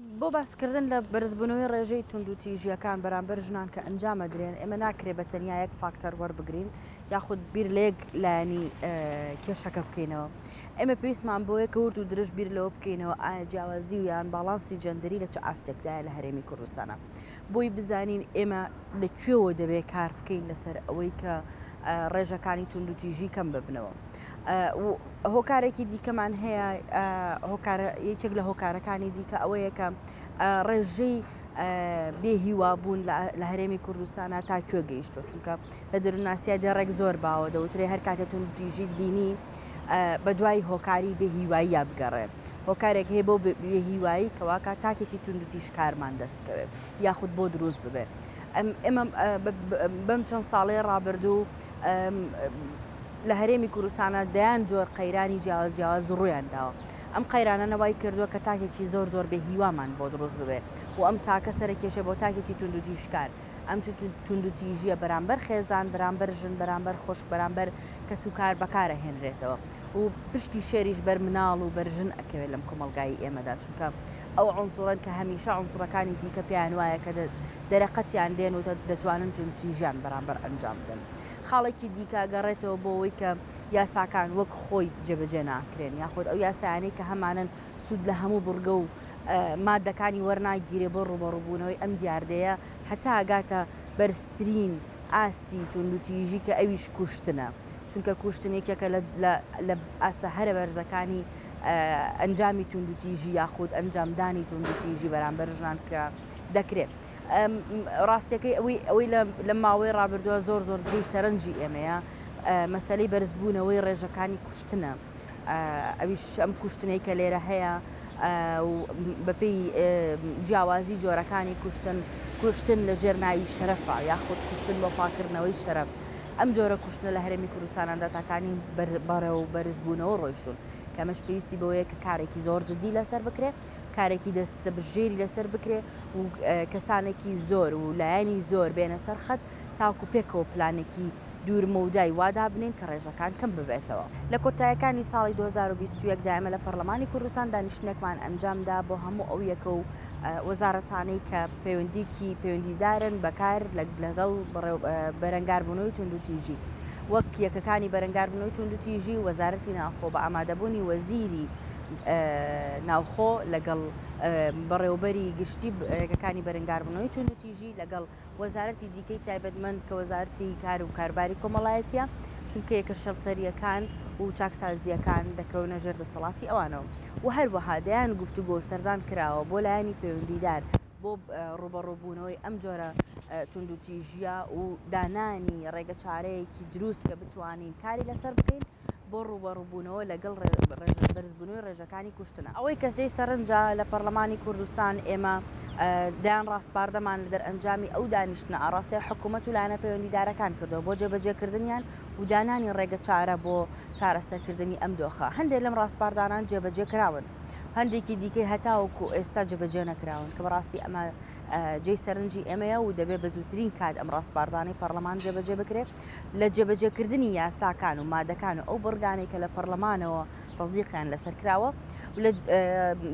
بۆ باسکردن لە بەرزبوونەوەی ڕێژەی توندوتیژیەکان بەرامبەر ژنان کە ئەنجامە درێن ئێمە ناکرێت بە تەنیا یەک فاکتەر وەربگرین یاخود بیر لێک لایانی کێشەکە بکەینەوە. ئێمە پێویستمان بۆیە کە ورد و درژ بیر لەوە بکەینەوە ئایا جیاوازی و یان باڵانسی جەندەری لە چه ئاستێکدایە لە هەرێمی کوردستانە بۆی بزانین ئێمە لەکوێوە دەبێت کار بکەین لەسەر ئەوەی کە ڕێژەکانی توندوتیژی کەم ببنەوە. هۆکارێکی دیکەمان هەیە یەکێک لە هۆکارەکانی دیکە ئەوەیە کە ڕێژەی بێهیوابوون لە هەرێمی کوردستانە تا کوێ گەیشتۆ چونکە لە دەروونناسیای دەڕێک زۆر باوە دەوترێ هەر کاتێک توندوتیژیت بینی بە دوای هۆکاری بێهیوایی بگەڕێ. هۆکارێک هەیە بۆ بێهیوایی کەواکە تاکێکی توندوتیژ کارمان دەست بکەوێت یاخود بۆ دروست ببێت. ئێمە بەم چەند ساڵەی ڕابردوو لە هەرێمی کوردستانە دەیان جۆر قەیرانی جیاواز ڕوویان داوە. ئەم قەیرانەوەی کردووە کە تاکێکی زۆر بێهیوامان بۆ دروست ببێت و ئەم تاکە سەرکێشە بۆ تاکێکی توندوتیژکار. ئەم توندوتیژیە بەرامبەر خێزان بەرامبەر ژن بەرامبەر خۆشک بەرامبەر کەس و کار بەکارە هێنرێتەوە و پشتی شێریش بەر مناڵ و بەرژن ئەکەوێت لەم کۆمەلگایی ئێمەدا چونکە ئەو عنسوڕن کە هەمیشە عنسوڕەکانی دیکە پێیان وایە کە دەرەقەتیان دێن و دەتوانن توندوتیژیان بەرامبەر ئەنجام بدەن. خاڵێکی دیکە گەڕێتەوە بۆ ئەوەی کە یاساکان وەک خۆی جێبەجێ ناکرێن یاخود ئەو یاسایانەی کە هەمانن سوود لە هەموو بڕگە و مادەکانی وەرناگیرێ بۆ ڕوبەڕووبوونەوەی ئەم دیاردەیە هەتا ئاگاتە بەرزترین ئاستی توندوتیژی کە ئەویش کوشتنە چونکە کوشتنێکێکە لە ئاستە هەرە بەرزەکانی ئەنجامی توندوتیژی یاخود ئەنجامدانی توندوتیژی بەرامبەر ژنان کە دەکرێت. ڕاستیەکەی ئەوەی لە ماوەی ڕابردووە زۆر جێی سەرنجی ئێمەیە مەسەلەی بەرزبوونەوەی ڕێژەکانی کوشتنە. ئەویش ئەم کوشتنەی کە لێرە هەیە بەپێی جیاوازی جۆرەکانی کوشتن لە ژێر ناوی شەرەفە یاخود کوشتن بۆ پاکردنەوەی شەرەف. ئەم جۆرە کوشتنە لە هەرێمی کوردستاندا تاکانی بەرە و بەرزبوونەوە ڕۆیشتون کەمەش پێویستی بەوەیە کە کارێکی زۆر جددی لەسەر بکرێ کارێکی دەستبژێری لەسەر بکرێ و کەسانێکی زۆر و لایەنی زۆر بێنە سەر خەت تاکو پێکەوە پلانێکی دوورمەودای وادا بنین کە ڕێژەکان کەم ببێتەوە. لە کۆتاییەکانی ساڵی 2021 دامە لە پەرلەمانی کوردستان دانیشتنێکمان ئەنجامدا بۆ هەموو ئەو یەکە و وەزارەتانەی کە پەیوەندیدارن بەکار لەگەڵ بەرەنگاربوونەوەی توندوتیژی وەک یەکەکانی بەرەنگاربوونەوەی توندوتیژی وەزارەتی ناوخۆ بە ئامادەبوونی وەزیری ناوخۆ لەگەڵ بەڕێوەبەری گشتی یەکەکانی بەرەنگاربوونەوەی توندوتیژی لەگەڵ وەزارەتی دیکەی تایبەتمەند کە وەزارەتی کار و کارباری کۆمەڵایەتیە چونکە یەکە شەڵتەریەکان و چاکسازیەکان دەکەونە ژێر دەسەڵاتی ئەوانەوە و هەروەها دەیان گفتوگۆ سەردان کراوە بۆ لایەنی پەیوەندیدار بۆ ڕوبەڕووبوونەوەی ئەم جۆرە توندوتیژیە و دانانی ڕێگە چارەیەکی دروست کە بتوانین کاری لەسەر بکەین بۆ ڕوبەڕووبوونەوە لەگەڵ بەرزبوونەوەی ڕێژەکانی کوشتنە. ئەوەی کەسەی سەرنجە لە پەرلەمانی کوردستان ئێمە دایان ڕاستپاردەمان لە دەرئەنجامی ئەو دانیشتنە ئاڕاستی حکوومەت و لایەنە پەیوەندیدارەکان کردەوە بۆ جێبەجێکردنیان و دانانی ڕێگە چارە بۆ چارەسەرکردنی ئەم دۆخە. هەندێک لەم ڕاستپاردانان جێبەجێ کراون هەندێکی دیکەی هەتاوەکو ئێستا جێبەجێ نەکراون کە بەڕاستی ئەمە جێی سەرنجی ئێمەیە و دەبێت بە زووترین کات ئەم ڕاستپاردانەی پەرلەمان جێبەجێ بکرێت لە جێبەجێکردنی یاساکان و مادەکان و ئەو بڕگانەی کە لە پەرلەمانەوە تەزدیقیان لەسەر کراوە و لە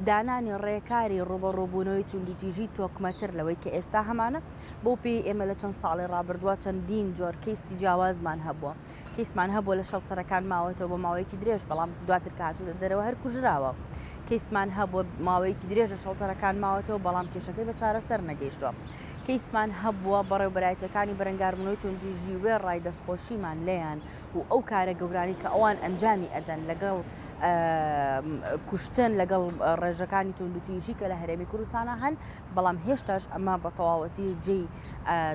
دانانی ڕێکاری ڕوبەڕووبوونەوەی توندوتیژی تۆکمەتر لەوەی کە ئێستا هەمانە بۆ پێی ئێمە لە چەند ساڵی ڕابردووە چەندین جۆر کەیسی جیاوازمان هەبووە کەیسمان هەبووە لە شەڵتەرەکان ماوەتەوە بە ماوەیەکی درێژ بەڵام دواتر کاتوو دەرەوە هەر کوژراوە. کەیسمان هەبووە ماوەیەکی درێژە شەڵتەرەکان ماوەتەوە بەڵام کێشەکەی بە چارەسەر نەگەیشتووە. کەیسمان هەبووە بەڕێوەبەرایەتەکانی بەرەنگاربوونەوەی توندوتیژی وێ ڕای دەستخۆشیمان لێیان و ئەو کارە گەورانی کە ئەوان ئەنجامی ئەدەن لەگەڵ کوشتن لەگەڵ ڕێژەکانی توندوتیژی کە لە هەرێمی کوردستانە هەن بەڵام هێشتاش ئەمە بە تەواوەتی جێی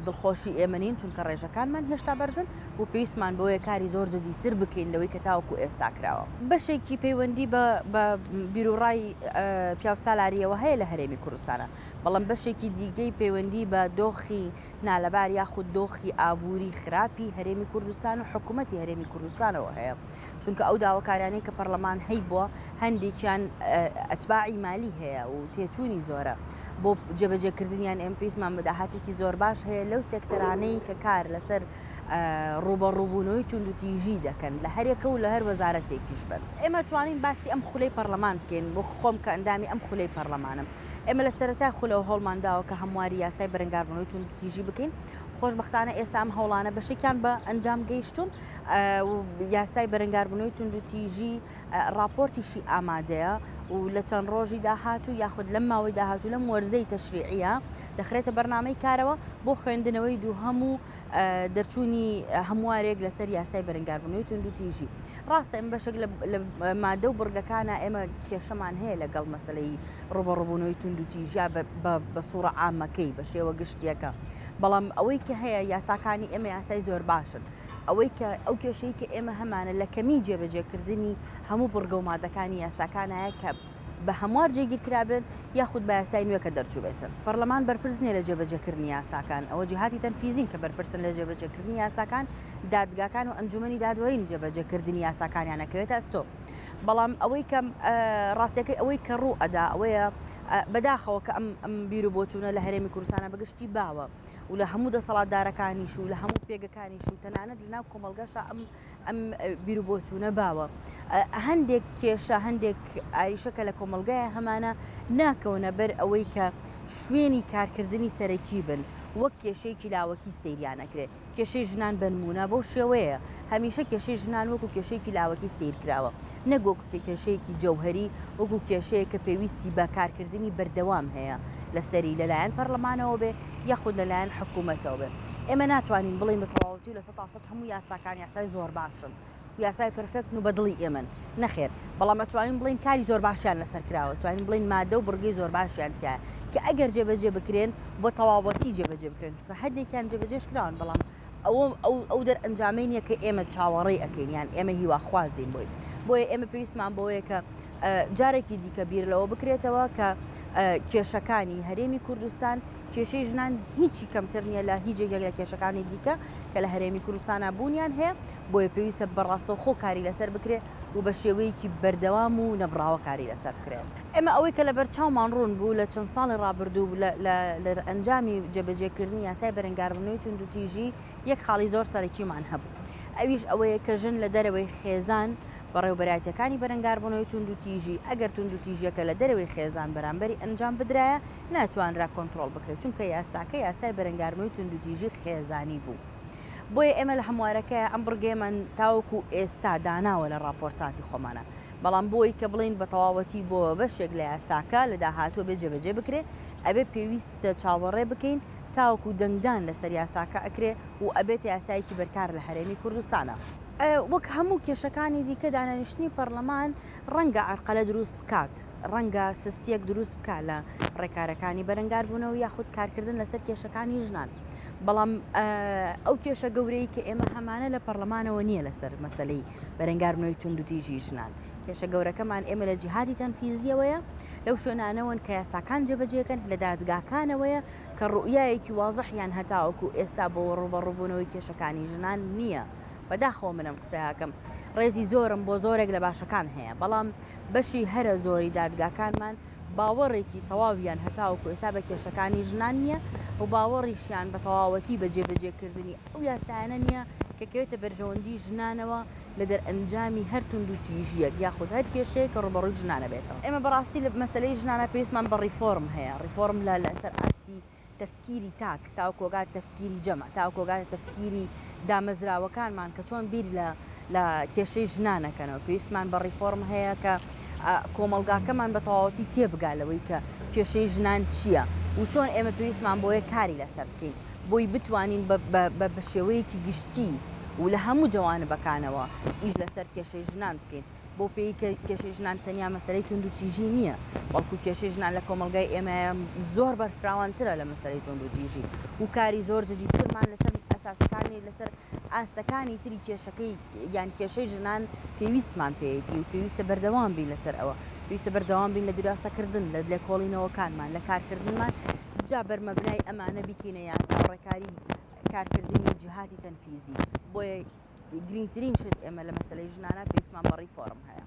دڵخۆشی ئێمەنین چونکە ڕێژەکانمان هێشتا بەرزن و پێویستمان بەوەیە کاری زۆر جدیتر بکەین لەوەی کە تاوەکو ئێستا کراوە. بەشێکی پەیوەندی بە بیرروڕای پیاوسالاریەوە هەیە لە هەرێمی کوردستانە بەڵام بەشێکی دیگەی پەیوەندی بە دۆخی نالەبار یاخود دۆخی ئابووری خراپی هەرێمی کوردستان و حکوومەتی هەرێمی کوردستانەوە هەیە چونکە ئەو داواکارانی کە پەرلەمان هەی بووە هەندێکیان ئەتباعی مالی هەیە و تێچوونی زۆرە بۆ جێبەجێکردنیان ئەمپیسمان بەداهاتێکی زۆر باش هەیە لەو سێکتەرانەی کە کار لەسەر ڕوبەڕووبوونەوەی توندوتیژی دەکەن لە هەرێکە و لە هەر وەزارەتێکیش بن ئێمە توانین باسی ئەم خولەی پەرلەمان بکەین بۆ خۆم کە ئەندامی ئەم خولەی پەرلەمانم ئێمە لە سەرەتای خولەوە هەوڵمانداوە کە هەمواری یاسای بەرەنگاربوونەوەی توندوتیژی بکەین خۆشبەختانە ئێستا ئەم هەوڵانە بەشێکیان بە ئەنجام گەیشتون یاسای بەرەنگاربوونەوەی توندوتیژی راپۆرتیشی ئامادەیە و لە چەند ڕۆژی داهاتوو یاخود لەم ماوەی داهاتوو لەم وەرزەی تەشریعیە دەخرێتە بەرنامەی کارەوە بۆ خوێندنەوەی دووهەم و دەرچوونی هەموارێک لەسەر یاسای بەرەنگاربوونەوەی توندوتیژی ڕاستە ئەم بەشێک لە مادە و بڕگەکانە ئێمە کێشەمان هەیە لەگەڵ مەسەلەی ڕوبەڕووبوونەوەی توندوتیژیا بە سوورە عامەکەی بە شێوە گشتیەکە بەڵام ئەوەی کە هەیە یاساکانی ئێمە یاسای زۆر باشن ئەوەی کە ئەو کێشەی کە ئێمە هەمانە لە کەمی جێبەجێکردنی هەموو بڕگە و مادەکانی یاساکانایە کە بە هەموار جێگیرکرابن یاخود بە یاسای نوێ کە دەرچوو بێتن پەرلەمان بەرپرس نیە لە جێبەجێکردنی یاساکان ئەوە جیهاتی تەنفیزین کە بەرپرسن لە جێبەجێکردنی یاساکان دادگاکان و ئەنجومەنی دادوەرین جێبەجێکردنی یاساکانیانەکەوێتە ئەستۆ بەڵام ئەوەی کە ڕاستیەکەی ئەوەی کە ڕوو ئەدا ئەوەیە بەداخەوە کە ئەم بیر و بۆچوونە لە هەرێمی کوردستانە بەگشتی باوە و لە هەموو دەسەڵاتدارەکانیش و لە هەموو پێگەکانیش و تەنانەت لەناو کۆمەڵگەشە ئەم بیر و بۆچوونە باوە هەندێک کێشە هەندێک ئاریشەکە لە کۆمەڵگایە هەمانە ناکەونە بەر ئەوەی کە شوێنی کارکردنی سەرەکی بن وەک کێشەیەکی لاوەکی سەیریانەکرێت کێشەی ژنان بنمونە بەو شێوەیە هەمیشە کێشەی ژنان وەکو کێشەیەکی لاوەکی سیر کراوە نەگۆکو کێشەیەکی جەوهەری وەکو کێشەیە کە پێویستی بە کارکردنی بەردەوام هەیە لەسەری لەلایەن پەرلەمانەوە بێ یاخود لەلایەن حکوومەتەوە بێ ئێمە ناتوانین بڵین بە تەواوەتی و لە 100% هەموو یاساکان یاسای زۆر باشن یاسای پرفێکت و بەدڵی ئێمن نەخێر بەڵام ئەتوانین بڵین کاری زۆر باشیان لەسەر کراوە توانین بڵین مادە و بڕگەی زۆر باشیان تایە کە ئەگەر جێبەجێ بکرێن بۆ تەواوەتی جێبەجێ بکرێن چونکە هەندێکیان جێبەجێش کراون بەڵام ئەو دەرئەنجامەی نیە کە ئێمە چاوەڕێی ئەکەین یان ئێمە هیواخوازین بۆیە ئێمە پێویستمان بۆیە کە جارێکی دیکە بیر لەوە بکرێتەوە کە کێشەکانی هەرێمی کوردستان کێشەی ژنان هیچی کەمتر نیە لە هیچێک لە کێشەکانی دیکە کە لە هەرێمی کوردستانە بوونیان هەیە بۆیە پێویستە بەڕاستە خۆ کاری لەسەر بکرێت و بە شێوەیەکی بەردەوام و نەبراوە کاری لەسەر بکرێت ئێمە ئەوەی کە لەبەر چاومان ڕوون بوو لە چەند ساڵی ڕابردوو لە ئەنجامی جێبەجێکردنی یاسای بەرەنگاربوونەوەی توندوتیژی یەک خاڵی زۆر سەرەکیمان هەبوو ئەویش ئەوەیە کە ژن لە دەرەوەی خێزان بەڕێوەبەرایەتیەکانی بەرەنگاربوونەوەی توندوتیژی ئەگەر توندوتیژیەکە لە دەرەوەی خێزان بەرامبەری ئەنجام بدرایە ناتوانرا کۆنتڕۆڵ بکرێت چونکە یاساکە یاسای بەرەنگاربوونەوەی توندوتیژی خێزانی بوو بۆیە ئێمە لە هەموارەکەی ئەم بڕگەیەمان تاوەکو ئێستا داناوە لە راپۆرتاتی خۆمانە بەڵام بۆی کە بڵین بە تەواوەتی بۆ بەشێک لە یاساکە لە داهاتوە بێ جێبەجێ بکرێ ئەبێ پێویستە چاوەڕێ بکەین تاوەکو دەنگدان لەسەر یاساکە ئەکرێ و ئەبێت یاسایەکی بەرکار لە هەرێمی کوردستانە وەک هەموو کێشەکانی دیکە دانانیشتنی پەرلەمان ڕەنگە عەرقەلە دروست بکات ڕەنگە سستیەک دروست بکات لە ڕێکارەکانی بەرەنگاربوونەوە یاخود کارکردن لەسەر کێشەکانی ژنان بەڵام ئەو کێشە گەورەی کە ئێمە هەمانە لە پەرلەمانەوە نییە لەسەر مەسەلەی بەرەنگاربوونەوەی توندوتیژی ژنان کێشە گەورەکەمان ئێمە لە جیهادی تەنفیزیەوەیە لەو شوێنانەوەن کە یاساکان جێبەجێکەن لە دادگاکانەوەیە کە ڕوئیایەکی وازەحیان هەتاوەکو ئێستا بۆ ڕوبەڕووبوونەوەی کێشەکانی ژنان نییە بەداخەوە منم قسەیاکەم ڕێزی زۆرم بۆ زۆرێک لە باشەکان هەیە بەڵام بەشی هەرە زۆری دادگاکانمان باوەڕێکی تەواویان هەتاوەکو ئێستا بە کێشەکانی ژنان نییە و باوەڕیشیان بە تەواوەتی بە جێبەجێکردنی ئەو یاسایانە نییە کە کەوێتە بەرژەوەندی ژنانەوە لە دەرئەنجامی هەر توندوتیژیەک یاخود هەر کێشەیە کە ڕوبەڕووی ژنانە بێتەوە ئێمە بەڕاستی لە مەسەلەی ژنانە پێویستمان بە ڕیفۆرم هەیە ڕیفۆرم لەسەر ئاستی تەفکیری تاک تاوکۆگات تەفکیری جەمع تاوکۆگاتە تەفکیری دامەزراوەکانمان کە چۆن بیر لە کێشەی ژنانەکەنەوە پێویستمان بە ڕیفۆرم هەیە کە کۆمەڵگاکەمان بە تەواوەتی تێبگالەوەی کە کێشەی ژنان چییە و چۆن ئێمە پێویستمان بۆیە کاری لەسەر بکەین بۆی بتوانین بە شێوەیەکی گشتی و لە هەموو جوانبەکانەوە ئیش لەسەر کێشەی ژنان بکەین بۆ پێی کە کێشەی ژنان تەنیا مەسەلەی توندوتیژی نییە بەڵکو کێشەی ژنان لە کۆمەلگای ئێمە زۆر بەرفراوانترە لە مەسەلەی توندوتیژی و کاری زۆر جدیدترمان لەسەر ئەساسەکانی لەسەر ئاستەکانی تری کێشەکەی یان کێشەی ژنان پێویستمان پێیەتی و پێویستە بەردەوام بین لەسەر ئەوە پێویستە بەردەوام بین لە دراسەکردن لە لێکۆڵینەوەکانمان لە کارکردنمان جا بەرمەبنای ئەمانە بیکەینە یاسا ڕێکاری کارکردنی جیهاتی تەنفیزی بۆیە گرنگترین شت ئێمە لە مەسەلەی ژنانە پێویستمان بە ریفۆرم هەیە.